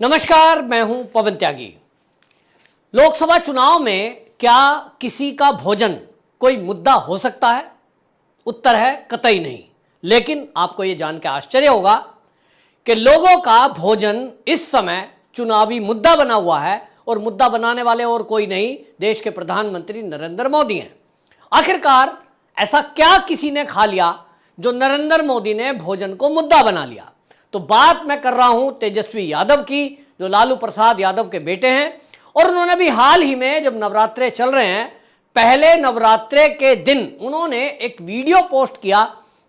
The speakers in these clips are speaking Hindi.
नमस्कार, मैं हूं पवन त्यागी। लोकसभा चुनाव में क्या किसी का भोजन कोई मुद्दा हो सकता है? उत्तर है कतई नहीं। लेकिन आपको यह जान के आश्चर्य होगा कि लोगों का भोजन इस समय चुनावी मुद्दा बना हुआ है और मुद्दा बनाने वाले और कोई नहीं, देश के प्रधानमंत्री नरेंद्र मोदी हैं। आखिरकार ऐसा क्या किसी ने खा लिया जो नरेंद्र मोदी ने भोजन को मुद्दा बना लिया? तो बात मैं कर रहा हूं तेजस्वी यादव की, जो लालू प्रसाद यादव के बेटे हैं। और उन्होंने भी हाल ही में जब नवरात्रे चल रहे हैं, पहले नवरात्रे के दिन उन्होंने एक वीडियो पोस्ट किया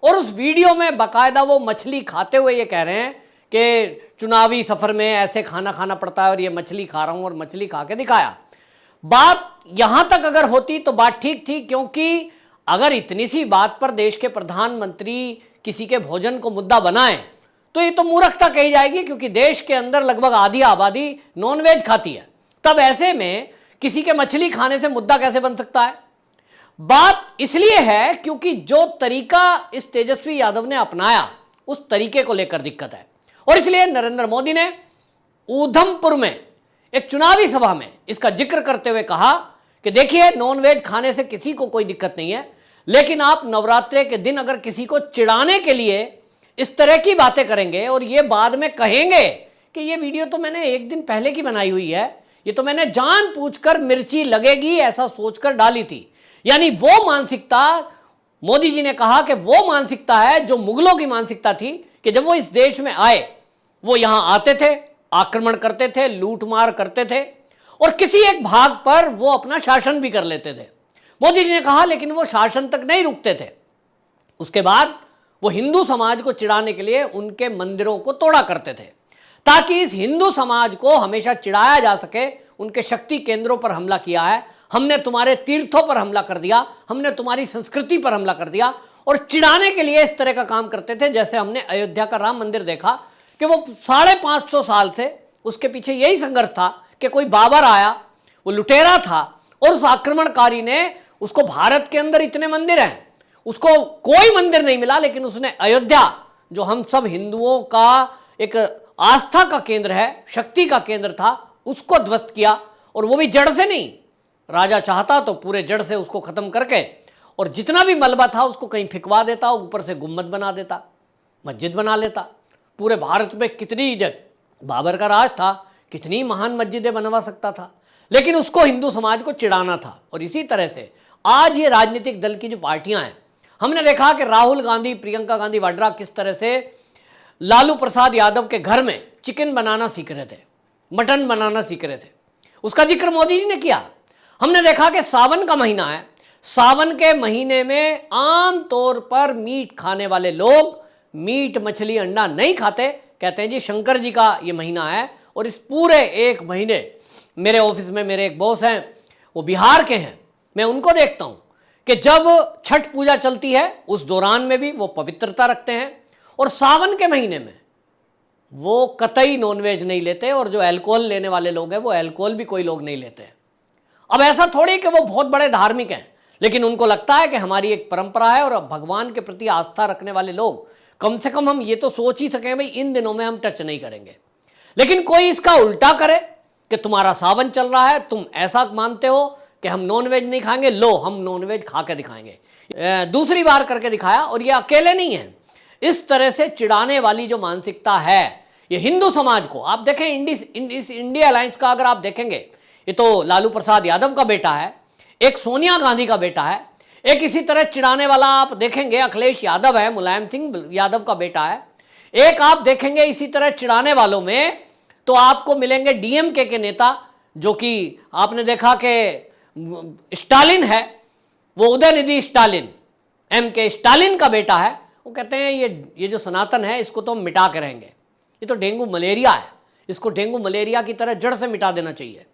और उस वीडियो में बाकायदा वो मछली खाते हुए ये कह रहे हैं कि चुनावी सफर में ऐसे खाना खाना पड़ता है और ये मछली खा रहा हूं और मछली खा के दिखाया। बात यहां तक अगर होती तो बात ठीक थी, क्योंकि अगर इतनी सी बात पर देश के प्रधानमंत्री किसी के भोजन को मुद्दा बनाएं तो ये तो मूर्खता कही जाएगी, क्योंकि देश के अंदर लगभग आधी आबादी नॉनवेज खाती है। तब ऐसे में किसी के मछली खाने से मुद्दा कैसे बन सकता है? बात इसलिए है क्योंकि जो तरीका इस तेजस्वी यादव ने अपनाया उस तरीके को लेकर दिक्कत है। और इसलिए नरेंद्र मोदी ने ऊधमपुर में एक चुनावी सभा में इसका जिक्र करते हुए कहा कि देखिए, नॉनवेज खाने से किसी को कोई दिक्कत नहीं है, लेकिन आप नवरात्रे के दिन अगर किसी को चिढ़ाने के लिए इस तरह की बातें करेंगे और ये बाद में कहेंगे कि ये वीडियो तो मैंने एक दिन पहले की बनाई हुई है, ये तो मैंने जानबूझकर मिर्ची लगेगी ऐसा सोचकर डाली थी। यानी वो मानसिकता, मोदी जी ने कहा कि वो मानसिकता है जो मुगलों की मानसिकता थी कि जब वो इस देश में आए, वो यहां आते थे, आक्रमण करते थे, लूटमार करते थे और किसी एक भाग पर वो अपना शासन भी कर लेते थे। मोदी जी ने कहा लेकिन वो शासन तक नहीं रुकते थे। उसके बाद वो हिंदू समाज को चिढ़ाने के लिए उनके मंदिरों को तोड़ा करते थे, ताकि इस हिंदू समाज को हमेशा चिढ़ाया जा सके। उनके शक्ति केंद्रों पर हमला किया है, हमने तुम्हारे तीर्थों पर हमला कर दिया, हमने तुम्हारी संस्कृति पर हमला कर दिया, और चिढ़ाने के लिए इस तरह का काम करते थे। जैसे हमने अयोध्या का राम मंदिर देखा कि वो 550 साल से उसके पीछे यही संघर्ष था कि कोई बाबर आया, वो लुटेरा था और उस आक्रमणकारी ने उसको, भारत के अंदर इतने मंदिर हैं, उसको कोई मंदिर नहीं मिला, लेकिन उसने अयोध्या, जो हम सब हिंदुओं का एक आस्था का केंद्र है, शक्ति का केंद्र था, उसको ध्वस्त किया। और वो भी जड़ से नहीं, राजा चाहता तो पूरे जड़ से उसको खत्म करके और जितना भी मलबा था उसको कहीं फिकवा देता, ऊपर से गुम्बद बना देता, मस्जिद बना लेता। पूरे भारत में कितनी, बाबर का राज था, कितनी महान मस्जिदें बनवा सकता था, लेकिन उसको हिंदू समाज को चिढ़ाना था। और इसी तरह से आज ये राजनीतिक दल की जो पार्टियां हैं, हमने देखा कि राहुल गांधी, प्रियंका गांधी वाड्रा किस तरह से लालू प्रसाद यादव के घर में चिकन बनाना सीख रहे थे, मटन बनाना सीख रहे थे, उसका जिक्र मोदी जी ने किया। हमने देखा कि सावन का महीना है, सावन के महीने में आम तौर पर मीट खाने वाले लोग मीट, मछली, अंडा नहीं खाते। कहते हैं जी शंकर जी का ये महीना है। और इस पूरे एक महीने मेरे ऑफिस में मेरे एक बॉस हैं, वो बिहार के हैं, मैं उनको देखता हूं कि जब छठ पूजा चलती है उस दौरान में भी वो पवित्रता रखते हैं, और सावन के महीने में वो कतई नॉनवेज नहीं लेते, और जो अल्कोहल लेने वाले लोग हैं वो अल्कोहल भी कोई लोग नहीं लेते। अब ऐसा थोड़ी कि वो बहुत बड़े धार्मिक हैं, लेकिन उनको लगता है कि हमारी एक परंपरा है और भगवान के प्रति आस्था रखने वाले लोग, कम से कम हम ये तो सोच ही सकें भाई इन दिनों में हम टच नहीं करेंगे। लेकिन कोई इसका उल्टा करे कि तुम्हारा सावन चल रहा है, तुम ऐसा मानते हो कि हम नॉनवेज नहीं खाएंगे, लो हम नॉनवेज खा के दिखाएंगे। दूसरी बार करके दिखाया, और ये अकेले नहीं है। इस तरह से चिढ़ाने वाली जो मानसिकता है, ये हिंदू समाज को, आप देखें इंडिया अलायंस का अगर आप देखेंगे, ये तो लालू प्रसाद यादव का बेटा है, एक सोनिया गांधी का बेटा है, एक इसी तरह चिढ़ाने वाला आप देखेंगे अखिलेश यादव है, मुलायम सिंह यादव का बेटा है। एक आप देखेंगे इसी तरह चिढ़ाने वालों में तो आपको मिलेंगे डीएमके के नेता, जो कि आपने देखा कि स्टालिन है, वो उदयनिधि स्टालिन, एमके स्टालिन का बेटा है। वो कहते हैं ये जो सनातन है इसको तो हम मिटा के रहेंगे, ये तो डेंगू मलेरिया है, इसको डेंगू मलेरिया की तरह जड़ से मिटा देना चाहिए।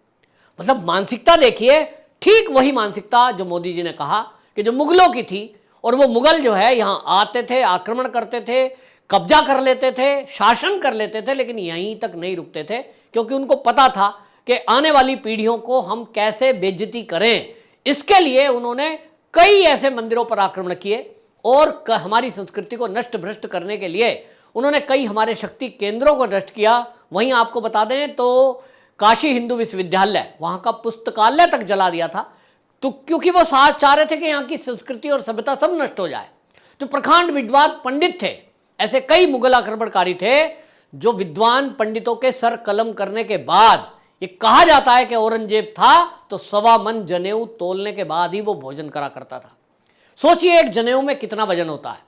मतलब मानसिकता देखिए, ठीक वही मानसिकता जो मोदी जी ने कहा कि जो मुगलों की थी। और वो मुगल जो है यहाँ आते थे, आक्रमण करते थे, कब्जा कर लेते थे, शासन कर लेते थे, लेकिन यहीं तक नहीं रुकते थे, क्योंकि उनको पता था कि आने वाली पीढ़ियों को हम कैसे बेइज्जती करें। इसके लिए उन्होंने कई ऐसे मंदिरों पर आक्रमण किए और हमारी संस्कृति को नष्ट भ्रष्ट करने के लिए उन्होंने कई हमारे शक्ति केंद्रों को नष्ट किया। वहीं आपको बता दें तो काशी हिंदू विश्वविद्यालय, वहां का पुस्तकालय तक जला दिया था, तो क्योंकि वो साथ चाह रहे थे कि यहाँ की संस्कृति और सभ्यता सब नष्ट हो जाए। जो प्रखंड विद्वान पंडित थे, ऐसे कई मुगल आक्रमणकारी थे जो विद्वान पंडितों के सर कलम करने के बाद, ये कहा जाता है कि औरंगजेब था तो 1.25 मन जनेऊ तोलने के बाद ही वो भोजन करा करता था। सोचिए एक जनेऊ में कितना वजन होता है,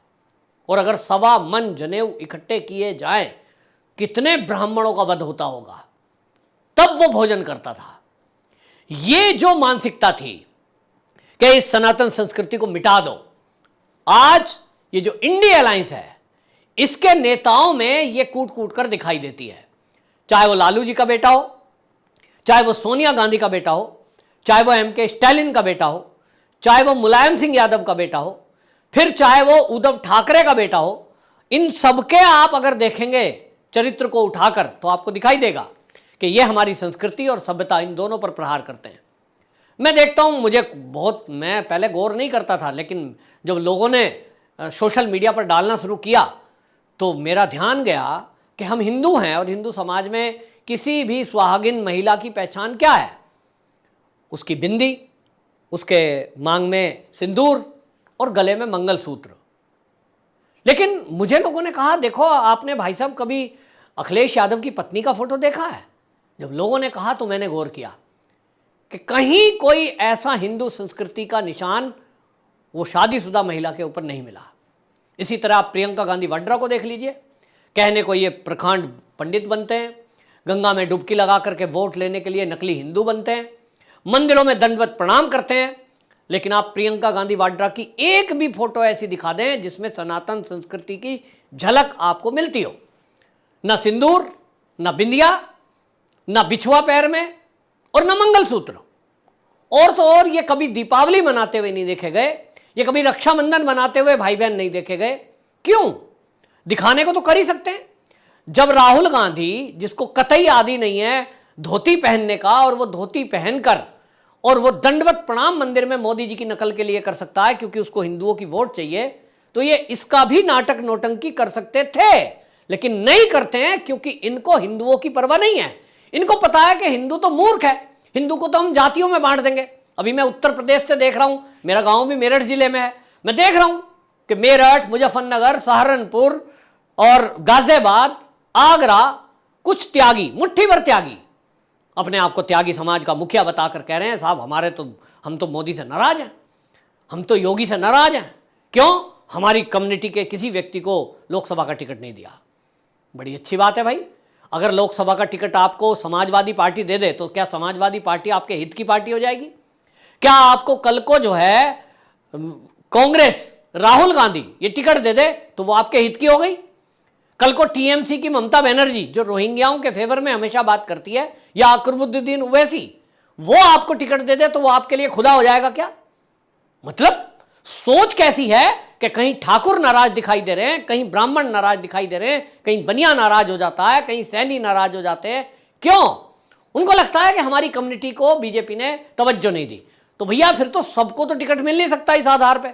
और अगर 1.25 मन जनेऊ इकट्ठे किए जाएं, कितने ब्राह्मणों का वध होता होगा, तब वो भोजन करता था। ये जो मानसिकता थी कि इस सनातन संस्कृति को मिटा दो, आज ये जो इंडिया अलायंस है इसके नेताओं में ये कूट कूट कर दिखाई देती है। चाहे वो लालू जी का बेटा हो, चाहे वो सोनिया गांधी का बेटा हो, चाहे वो एम के स्टालिन का बेटा हो, चाहे वो मुलायम सिंह यादव का बेटा हो, फिर चाहे वो उद्धव ठाकरे का बेटा हो, इन सबके आप अगर देखेंगे चरित्र को उठाकर तो आपको दिखाई देगा कि ये हमारी संस्कृति और सभ्यता, इन दोनों पर प्रहार करते हैं। मैं देखता हूं, मैं पहले गौर नहीं करता था, लेकिन जब लोगों ने सोशल मीडिया पर डालना शुरू किया तो मेरा ध्यान गया कि हम हिंदू हैं और हिंदू समाज में किसी भी सुहागिन महिला की पहचान क्या है? उसकी बिंदी, उसके मांग में सिंदूर और गले में मंगलसूत्र। लेकिन मुझे लोगों ने कहा, देखो आपने भाई साहब कभी अखिलेश यादव की पत्नी का फोटो देखा है? जब लोगों ने कहा तो मैंने गौर किया कि कहीं कोई ऐसा हिंदू संस्कृति का निशान वो शादीशुदा महिला के ऊपर नहीं मिला। इसी तरह आप प्रियंका गांधी वाड्रा को देख लीजिए, कहने को ये प्रखंड पंडित बनते हैं, गंगा में डुबकी लगा करके वोट लेने के लिए नकली हिंदू बनते हैं, मंदिरों में दंडवत प्रणाम करते हैं, लेकिन आप प्रियंका गांधी वाड्रा की एक भी फोटो ऐसी दिखा दें जिसमें सनातन संस्कृति की झलक आपको मिलती हो। न सिंदूर, न बिंदिया, न बिछुआ पैर में और न मंगलसूत्र। और तो और ये कभी दीपावली मनाते हुए नहीं देखे गए, ये कभी रक्षाबंधन मनाते हुए भाई बहन नहीं देखे गए। क्यों? दिखाने को तो कर ही सकते हैं। जब राहुल गांधी, जिसको कतई आदि नहीं है धोती पहनने का, और वो धोती पहनकर और वो दंडवत प्रणाम मंदिर में मोदी जी की नकल के लिए कर सकता है क्योंकि उसको हिंदुओं की वोट चाहिए, तो ये इसका भी नाटक नौटंकी कर सकते थे, लेकिन नहीं करते हैं क्योंकि इनको हिंदुओं की परवाह नहीं है। इनको पता है कि हिंदू तो मूर्ख है, हिंदू को तो हम जातियों में बांट देंगे। अभी मैं उत्तर प्रदेश से देख रहा हूं, मेरा गांव भी मेरठ जिले में है, मैं देख रहा हूं कि मेरठ, मुजफ्फरनगर, सहारनपुर और गाजियाबाद, आगरा, कुछ त्यागी, मुट्ठी भर त्यागी अपने आप को त्यागी समाज का मुखिया बताकर कह रहे हैं, साहब हम तो मोदी से नाराज हैं, हम तो योगी से नाराज हैं। क्यों? हमारी कम्युनिटी के किसी व्यक्ति को लोकसभा का टिकट नहीं दिया। बड़ी अच्छी बात है भाई, अगर लोकसभा का टिकट आपको समाजवादी पार्टी दे दे तो क्या समाजवादी पार्टी आपके हित की पार्टी हो जाएगी? क्या आपको कल को जो है कांग्रेस, राहुल गांधी ये टिकट दे दे तो वो आपके हित की हो गई? कल को टीएमसी की ममता बनर्जी, जो रोहिंग्याओं के फेवर में हमेशा बात करती है, या अकबरुद्दीन ओवैसी, वो आपको टिकट दे दे तो वो आपके लिए खुदा हो जाएगा क्या? मतलब सोच कैसी है कि कहीं ठाकुर नाराज दिखाई दे रहे हैं, कहीं ब्राह्मण नाराज दिखाई दे रहे हैं, कहीं बनिया नाराज हो जाता है, कहीं सैनी नाराज हो जाते हैं। क्यों? उनको लगता है कि हमारी कम्युनिटी को बीजेपी ने तवज्जो नहीं दी। तो भैया फिर तो सबको तो टिकट मिल नहीं सकता इस आधार पे।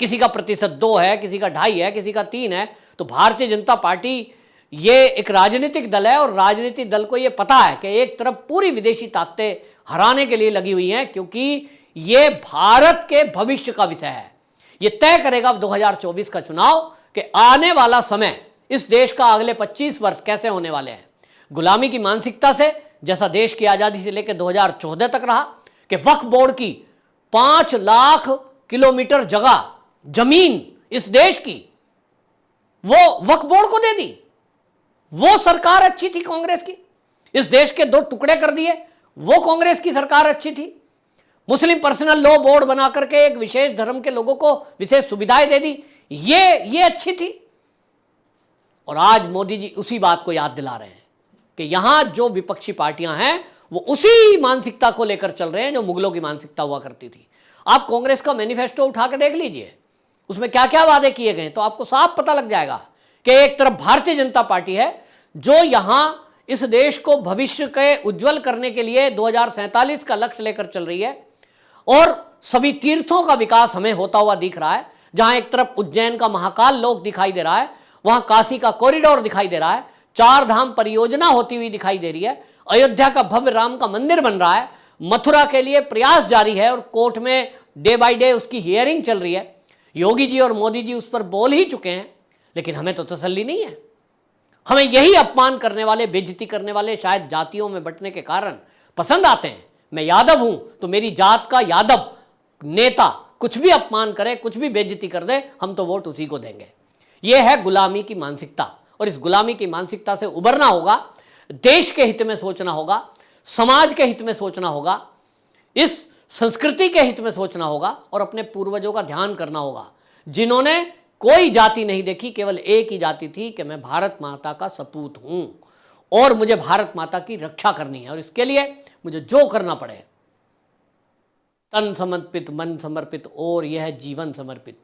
किसी का प्रतिशत 2 है, किसी का 2.5 है, किसी का 3 है। तो भारतीय जनता पार्टी ये एक राजनीतिक दल है और राजनीतिक दल को ये पता है कि एक तरफ पूरी विदेशी ताकतें हराने के लिए लगी हुई हैं, क्योंकि ये भारत के भविष्य का विषय है। ये तय करेगा 2024 का चुनाव कि आने वाला समय, इस देश का अगले 25 वर्ष कैसे होने वाले हैं। गुलामी की मानसिकता से, जैसा देश की आजादी से लेकर 2014 तक रहा कि वक्फ बोर्ड की 5 लाख किलोमीटर जगह जमीन इस देश की वो वक्फ बोर्ड को दे दी। वो सरकार अच्छी थी कांग्रेस की। इस देश के 2 टुकड़े कर दिए, वो कांग्रेस की सरकार अच्छी थी। मुस्लिम पर्सनल लॉ बोर्ड बना करके एक विशेष धर्म के लोगों को विशेष सुविधाएं दे दी, ये अच्छी थी। और आज मोदी जी उसी बात को याद दिला रहे हैं कि यहां जो विपक्षी पार्टियां हैं वो उसी मानसिकता को लेकर चल रहे हैं जो मुगलों की मानसिकता हुआ करती थी। आप कांग्रेस का मैनिफेस्टो उठा के देख लीजिए, उसमें क्या क्या वादे किए गए, तो आपको साफ पता लग जाएगा कि एक तरफ भारतीय जनता पार्टी है जो यहां इस देश को भविष्य के उज्जवल करने के लिए 2047 का लक्ष्य लेकर चल रही है, और सभी तीर्थों का विकास हमें होता हुआ दिख रहा है। जहां एक तरफ उज्जैन का महाकाल लोक दिखाई दे रहा है, वहां काशी का कॉरिडोर दिखाई दे रहा है, चार धाम परियोजना होती हुई दिखाई दे रही है, अयोध्या का भव्य राम का मंदिर बन रहा है, मथुरा के लिए प्रयास जारी है और कोर्ट में डे बाय डे उसकी हियरिंग चल रही है। योगी जी और मोदी जी उस पर बोल ही चुके हैं, लेकिन हमें तो तसल्ली नहीं है। हमें यही अपमान करने वाले, बेइज्जती करने वाले शायद जातियों में बंटने के कारण पसंद आते हैं। मैं यादव हूं तो मेरी जात का यादव नेता कुछ भी अपमान करे, कुछ भी बेइज्जती कर दे, हम तो वोट उसी को देंगे। यह है गुलामी की मानसिकता, और इस गुलामी की मानसिकता से उबरना होगा। देश के हित में सोचना होगा, समाज के हित में सोचना होगा, इस संस्कृति के हित में सोचना होगा और अपने पूर्वजों का ध्यान करना होगा, जिन्होंने कोई जाति नहीं देखी, केवल एक ही जाति थी कि मैं भारत माता का सपूत हूं और मुझे भारत माता की रक्षा करनी है, और इसके लिए मुझे जो करना पड़े, तन समर्पित, मन समर्पित और यह जीवन समर्पित,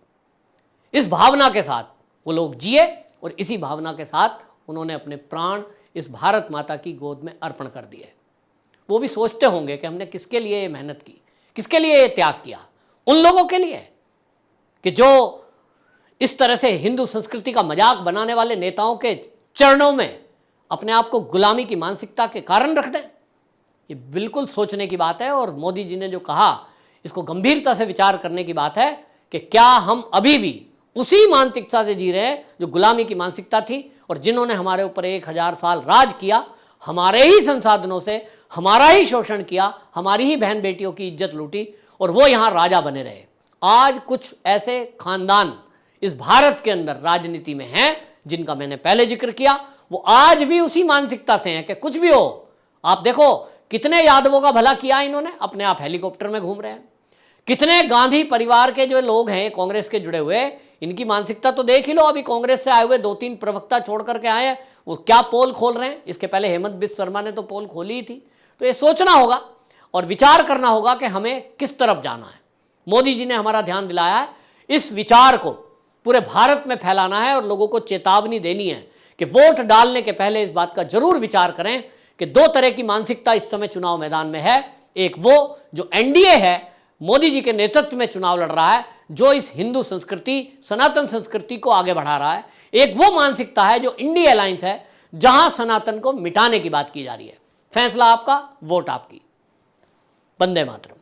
इस भावना के साथ वो लोग जिए और इसी भावना के साथ उन्होंने अपने प्राण इस भारत माता की गोद में अर्पण कर दिए। वो भी सोचते होंगे कि हमने किसके लिए ये मेहनत की, किसके लिए ये त्याग किया। उन लोगों के लिए कि जो इस तरह से हिंदू संस्कृति का मजाक बनाने वाले नेताओं के चरणों में अपने आप को गुलामी की मानसिकता के कारण रख दें। ये बिल्कुल सोचने की बात है, और मोदी जी ने जो कहा इसको गंभीरता से विचार करने की बात है कि क्या हम अभी भी उसी मानसिकता से जी रहे हैं जो गुलामी की मानसिकता थी, और जिन्होंने हमारे ऊपर 1000 साल राज किया, हमारे ही संसाधनों से हमारा ही शोषण किया, हमारी ही बहन बेटियों की इज्जत लूटी, और वो यहाँ राजा बने रहे। आज कुछ ऐसे खानदान इस भारत के अंदर राजनीति में हैं जिनका मैंने पहले जिक्र किया, वो आज भी उसी मानसिकता से हैं कि कुछ भी हो। आप देखो कितने यादवों का भला किया इन्होंने, अपने आप हेलीकॉप्टर में घूम रहे हैं। कितने गांधी परिवार के जो लोग हैं कांग्रेस के जुड़े हुए, इनकी मानसिकता तो देख ही लो। अभी कांग्रेस से आए हुए 2-3 प्रवक्ता छोड़ करके आए हैं, वो क्या पोल खोल रहे हैं। इसके पहले हेमंत बिस्व शर्मा ने तो पोल खोली ही थी। तो ये सोचना होगा और विचार करना होगा कि हमें किस तरफ जाना है। मोदी जी ने हमारा ध्यान दिलाया है, इस विचार को पूरे भारत में फैलाना है और लोगों को चेतावनी देनी है कि वोट डालने के पहले इस बात का जरूर विचार करें कि 2 तरह की मानसिकता इस समय चुनाव मैदान में है। एक वो जो एनडीए है, मोदी जी के नेतृत्व में चुनाव लड़ रहा है, जो इस हिंदू संस्कृति, सनातन संस्कृति को आगे बढ़ा रहा है। एक वो मानसिकता है जो इंडिया अलायंस है, जहां सनातन को मिटाने की बात की जा रही है। फैसला आपका, वोट आपकी। वंदे मातरम।